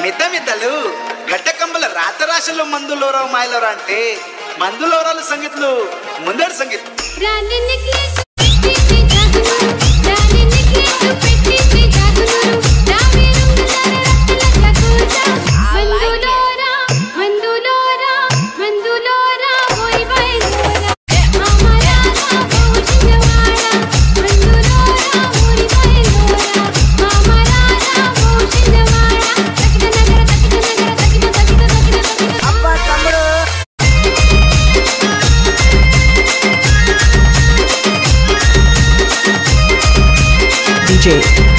మిద్దలు గడ్డ కంబల రాతరాశలు మందులోరావు మాయలోరా అంటే మందులోరాల సంగీతులు ముందడి సంగీతం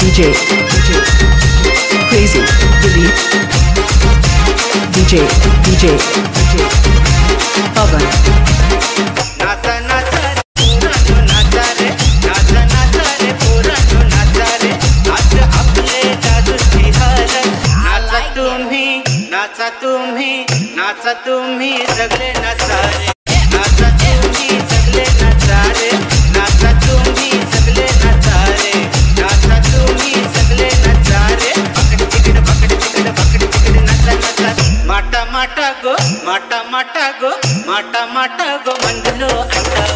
DJ Crazy Delete DJ Pavan नाचा नाचा नाचा रे नाचा नाचा रे पूरा नाचा रे आज आपले जादूची हालत नाचा तुम्ही सगळे नाचा रे नाचा तुम्ही सगळे नाचा रे नाचा तुम्ही सगळे नाचा रे नाचा तुम्ही सगळे नाचा रे पकड तिकड नाचा नाचा माटा माटा गो मंडलो अंटावा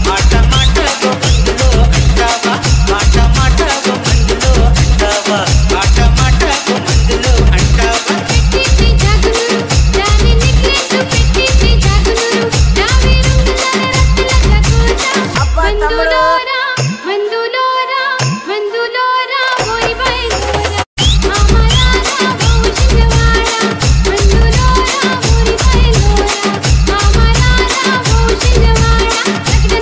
माटा माटा गो मंडलो अंटावा माटा माटा गो मंडलो अंटावा माटा माटा गो मंडलो अंटावा पेट्टी जागुनु रानी निकले तो पेट्टी जागुनु रावी रंगला रत्तला कोटा मंदुलोरा होई बैलोरा हमारा ना भौशिनवाड़ा मंदुलोरा होई बैलोरा हमारा ना भौशिनवाड़ा तकिद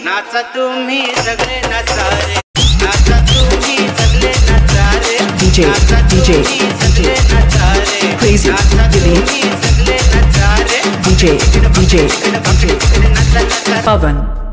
नाचा तुम्ही सगळे नाचा रे नाचा तुम्ही सगळे नाचा रे DJ सगळे नाचा रे Crazy Delete सगळे नाचा रे DJ नाचा Pavan